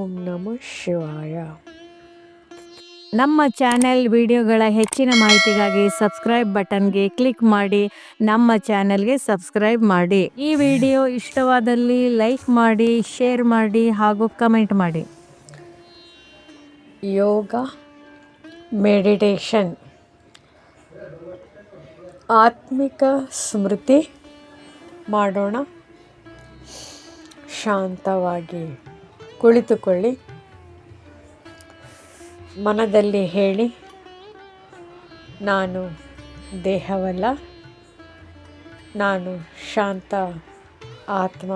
ಓಂ ನಮಃ ಶಿವಾಯ. ನಮ್ಮ ಚಾನೆಲ್ ವಿಡಿಯೋಗಳ ಹೆಚ್ಚಿನ ಮಾಹಿತಿಗಾಗಿ ಸಬ್ಸ್ಕ್ರೈಬ್ ಬಟನ್ಗೆ ಕ್ಲಿಕ್ ಮಾಡಿ ನಮ್ಮ ಚಾನೆಲ್ಗೆ ಸಬ್ಸ್ಕ್ರೈಬ್ ಮಾಡಿ. ಈ ವಿಡಿಯೋ ಇಷ್ಟವಾದಲ್ಲಿ ಲೈಕ್ ಮಾಡಿ, ಶೇರ್ ಮಾಡಿ ಹಾಗೂ ಕಮೆಂಟ್ ಮಾಡಿ. ಯೋಗ ಮೆಡಿಟೇಷನ್, ಆತ್ಮಿಕ ಸ್ಮೃತಿ ಮಾಡೋಣ. ಶಾಂತವಾಗಿ ಕುಳಿತುಕೊಳ್ಳಿ. ಮನದಲ್ಲಿ ಹೇಳಿ, ನಾನು ದೇಹವಲ್ಲ, ನಾನು ಶಾಂತ ಆತ್ಮ.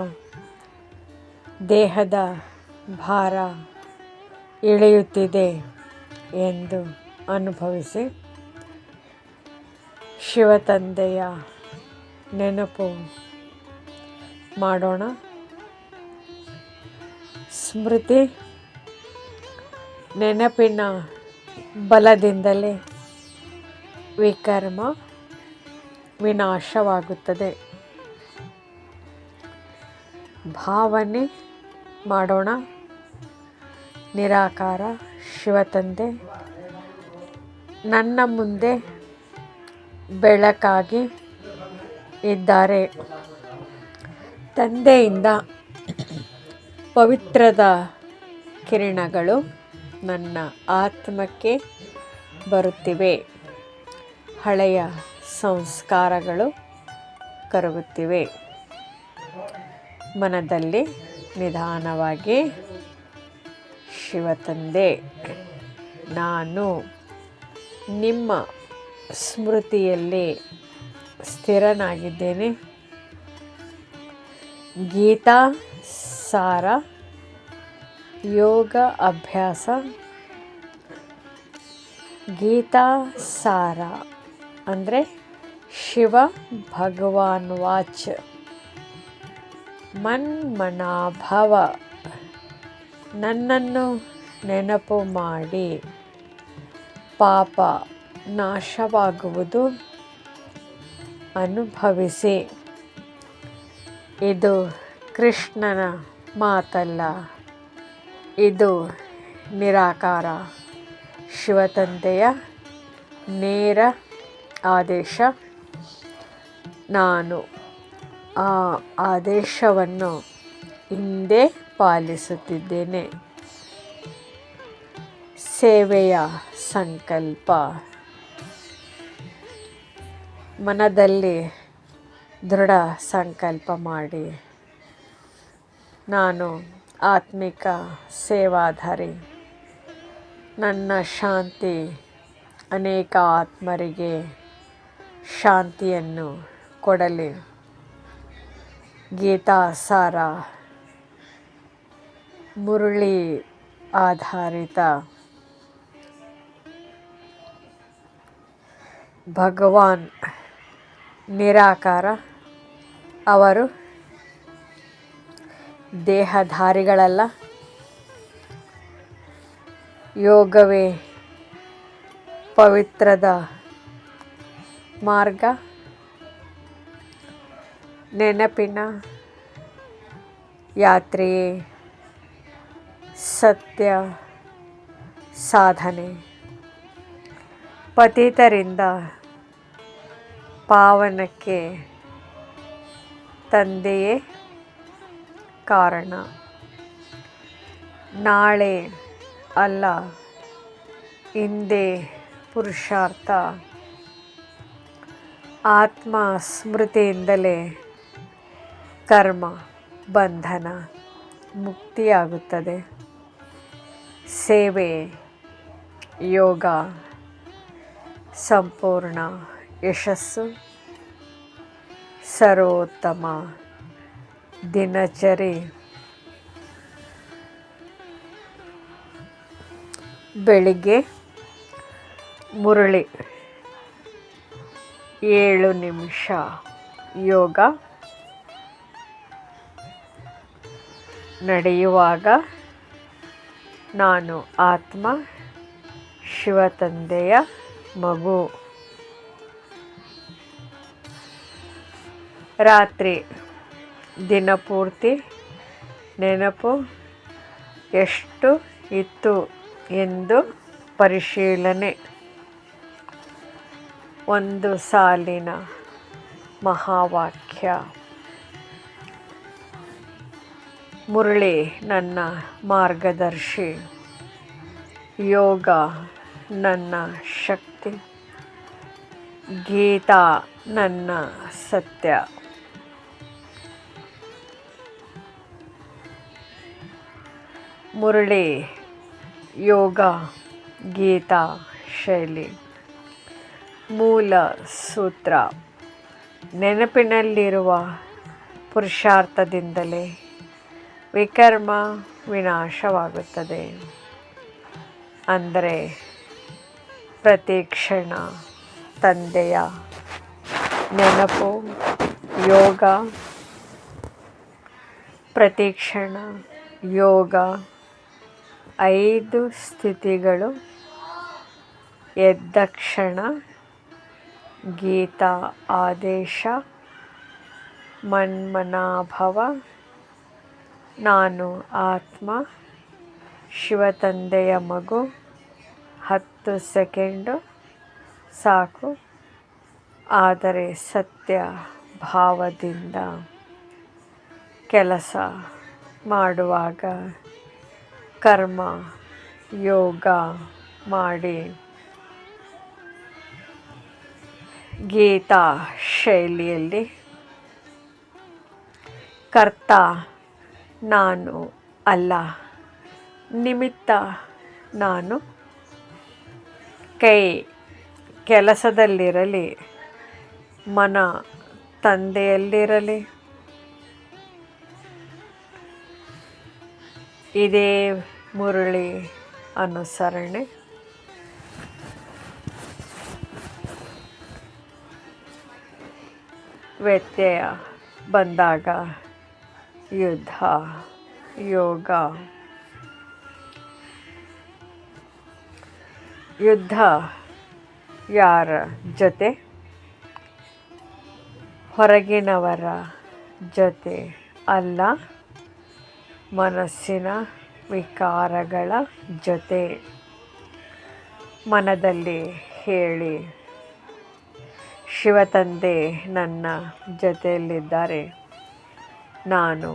ದೇಹದ ಭಾರ ಇಳಿಯುತ್ತಿದೆ ಎಂದು ಅನುಭವಿಸಿ. ಶಿವತಂದೆಯ ನೆನಪು ಮಾಡೋಣ. ಸ್ಮೃತಿ, ನೆನಪಿನ ಬಲದಿಂದಲೇ ವಿಕರ್ಮ ವಿನಾಶವಾಗುತ್ತದೆ. ಭಾವನೆ ಮಾಡೋಣ. ನಿರಾಕಾರ ಶಿವತಂದೆ ನನ್ನ ಮುಂದೆ ಬೆಳಕಾಗಿ ಇದ್ದಾರೆ. ತಂದೆಯಿಂದ ಪವಿತ್ರದ ಕಿರಣಗಳು ನನ್ನ ಆತ್ಮಕ್ಕೆ ಬರುತ್ತಿವೆ. ಹಳೆಯ ಸಂಸ್ಕಾರಗಳು ಕರಗುತ್ತಿವೆ. ಮನದಲ್ಲಿ ನಿಧಾನವಾಗಿ, ಶಿವತಂದೆ, ನಾನು ನಿಮ್ಮ ಸ್ಮೃತಿಯಲ್ಲಿ ಸ್ಥಿರನಾಗಿದ್ದೇನೆ. ಗೀತಾ ಸಾರ ಯೋಗ ಅಭ್ಯಾಸ. ಗೀತಾ ಸಾರ ಅಂದರೆ ಶಿವ ಭಗವಾನ್ ವಾಚ್. ಮನ್ಮನಾಭವ, ನನ್ನನ್ನು ನೆನಪು ಮಾಡಿ ಪಾಪ ನಾಶವಾಗುವುದು ಅನುಭವಿಸಿ. ಇದು ಕೃಷ್ಣನ ಮಾತಲ್ಲ, ಇದು ನಿರಾಕಾರ ಶಿವತಂದೆಯ ನೇರ ಆದೇಶ. ನಾನು ಆ ಆದೇಶವನ್ನು ಹಿಂದೆ ಪಾಲಿಸುತ್ತಿದ್ದೇನೆ. ಸೇವೆಯ ಸಂಕಲ್ಪ. ಮನದಲ್ಲಿ ದೃಢ ಸಂಕಲ್ಪ ಮಾಡಿ, ನಾನು ಆತ್ಮಿಕ ಸೇವಾಧಾರಿ. ನನ್ನ ಶಾಂತಿ ಅನೇಕ ಆತ್ಮರಿಗೆ ಶಾಂತಿಯನ್ನು ಕೊಡಲಿ. ಗೀತಾ ಸಾರ ಮುರಳಿ ಆಧಾರಿತ. ಭಗವಾನ್ ನಿರಾಕಾರ. ಅವರು ದೇಹಧಾರಿಗಳಲ್ಲ. ಯೋಗವೇ ಪವಿತ್ರದ ಮಾರ್ಗ. ನೆನಪಿನ ಯಾತ್ರೆಯೇ ಸತ್ಯ ಸಾಧನೆ. ಪತಿತರಿಂದ ಪಾವನಕ್ಕೆ ತಂದೆಯೇ ಕಾರಣ. ನಾಳೆ ಅಲ್ಲ, ಇಂದೇ ಪುರುಷಾರ್ಥ. ಆತ್ಮ ಸ್ಮೃತಿಯಿಂದಲೇ ಕರ್ಮ ಬಂಧನ ಮುಕ್ತಿಯಾಗುತ್ತದೆ. ಸೇವೆ ಯೋಗ ಸಂಪೂರ್ಣ ಯಶಸ್ಸು. ಸರ್ವೋತ್ತಮ ದಿನಚರಿ. ಬೆಳಿಗ್ಗೆ ಮುರಳಿ 7 ನಿಮಿಷ ಯೋಗ. ನಡೆಯುವಾಗ ನಾನು ಆತ್ಮ, ಶಿವತಂದೆಯ ಮಗು. ರಾತ್ರಿ ದಿನಪೂರ್ತಿ ನೆನಪು ಎಷ್ಟು ಇತ್ತು ಎಂದು ಪರಿಶೀಲನೆ. ಒಂದು ಸಾಲಿನ ಮಹಾವಾಕ್ಯ. ಮುರಳಿ ನನ್ನ ಮಾರ್ಗದರ್ಶಿ, ಯೋಗ ನನ್ನ ಶಕ್ತಿ, ಗೀತಾ ನನ್ನ ಸತ್ಯ. ಮುರಳಿ ಯೋಗ ಗೀತಾ ಶೈಲಿ. ಮೂಲ ಸೂತ್ರ: ನೆನಪಿನಲ್ಲಿರುವ ಪುರುಷಾರ್ಥದಿಂದಲೇ ವಿಕರ್ಮ ವಿನಾಶವಾಗುತ್ತದೆ. ಅಂದರೆ ಪ್ರತಿ ಕ್ಷಣ ತಂದೆಯ ನೆನಪು ಯೋಗ, ಪ್ರತಿ ಕ್ಷಣ ಯೋಗ. 5 ಸ್ಥಿತಿಗಳು. ಎದ್ದ ಕ್ಷಣ ಗೀತಾ ಆದೇಶ. ಮನ್ಮನಾಭವ. ನಾನು ಆತ್ಮ, ಶಿವತಂದೆಯ ಮಗು. 10 ಸೆಕೆಂಡು ಸಾಕು. ಆದರೆ ಸತ್ಯ ಭಾವದಿಂದ ಕೆಲಸ ಮಾಡುವಾಗ ಕರ್ಮ ಯೋಗ ಮಾಡಿ. ಗೀತಾ ಶೈಲಿಯಲ್ಲಿ ಕರ್ತ ನಾನು ಅಲ್ಲ, ನಿಮಿತ್ತ ನಾನು. ಕೈ ಕೆಲಸದಲ್ಲಿರಲಿ, ಮನ ತಂದೆಯಲ್ಲಿರಲಿ. ಇದೇ ಮುರಳಿ ಅನುಸರಣೆ. ವ್ಯತ್ಯಯ ಬಂದಾಗ ಯುದ್ಧ ಯೋಗ. ಯುದ್ಧ ಯಾರ ಜೊತೆ? ಹೊರಗಿನವರ ಜೊತೆ ಅಲ್ಲ, ಮನಸ್ಸಿನ ವಿಕಾರಗಳ ಜೊತೆ. ಮನದಲ್ಲಿ ಹೇಳಿ, ಶಿವತಂದೆ ನನ್ನ ಜೊತೆಯಲ್ಲಿದ್ದಾರೆ, ನಾನು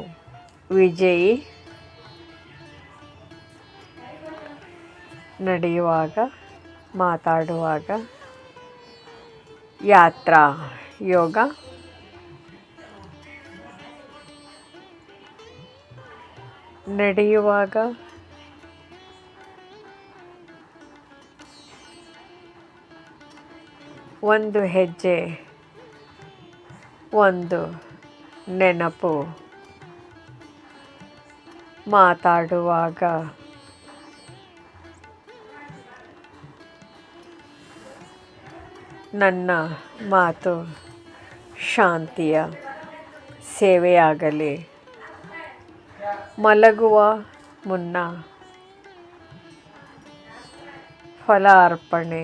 ವಿಜಯಿ. ನಡೆಯುವಾಗ ಮಾತಾಡುವಾಗ ಯಾತ್ರಾ ಯೋಗ. ನಡೆಯುವಾಗ ಒಂದು ಹೆಜ್ಜೆ ಒಂದು ನೆನಪು. ಮಾತಾಡುವಾಗ ನನ್ನ ಮಾತು ಶಾಂತಿಯ ಸೇವೆಯಾಗಲಿ. ಮಲಗುವ ಮುನ್ನ ಫಲಾರ್ಪಣೆ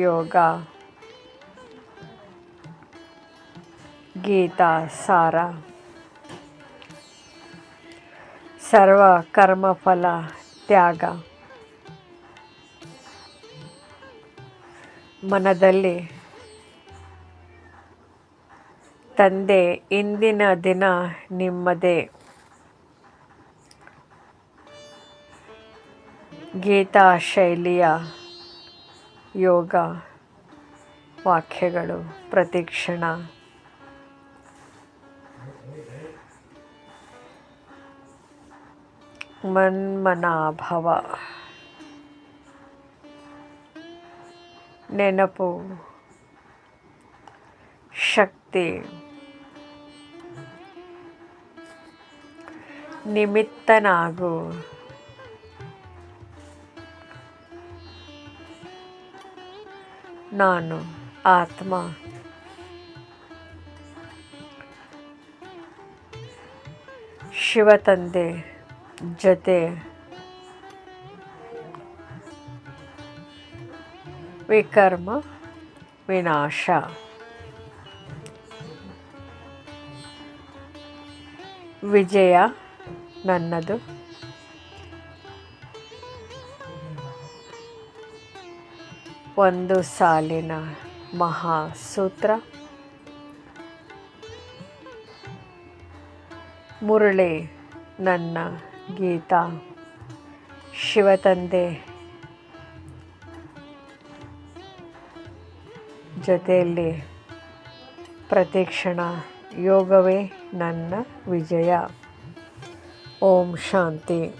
ಯೋಗ. ಗೀತಾ ಸಾರ. ಸರ್ವ ಕರ್ಮಫಲ ತ್ಯಾಗ. ಮನದಲ್ಲಿ ತಂದೆ ಇಂದಿನ ದಿನ ನಿಮ್ಮದೇ. ಗೀತಾ ಶೈಲಿಯ ಯೋಗ ವಾಕ್ಯಗಳು ಪ್ರತಿಕ್ಷಣ. ಮನ್ಮನಾಭವ. ನೆನಪು ಶಕ್ತಿ. ನಿಮಿತ್ತನಾಗು. ನಾನು ಆತ್ಮ. ಶಿವತಂದೆ ಜೊತೆ ವಿಕರ್ಮ ವಿನಾಶ. ವಿಜಯ ನನ್ನದು. ಒಂದು ಸಾಲಿನ ಮಹಾಸೂತ್ರ. ಮುರಳಿ ನನ್ನ ಗೀತಾ. ಶಿವತಂದೆ ಜೊತೆಯಲ್ಲಿ ಪ್ರತಿಕ್ಷಣ ಯೋಗವೇ ನನ್ನ ವಿಜಯ. ಓಂ ಶಾಂತಿ.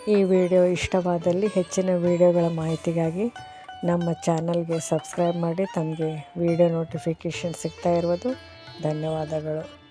ಈ ವಿಡಿಯೋ ಇಷ್ಟವಾದಲ್ಲಿ ಹೆಚ್ಚಿನ ವಿಡಿಯೋಗಳ ಮಾಹಿತಿಗಾಗಿ ನಮ್ಮ ಚಾನಲ್ಗೆ ಸಬ್ಸ್ಕ್ರೈಬ್ ಮಾಡಿ. ತಮಗೆ ವಿಡಿಯೋ ನೋಟಿಫಿಕೇಷನ್ ಸಿಗ್ತಾ ಇರುವುದು ಧನ್ಯವಾದಗಳು.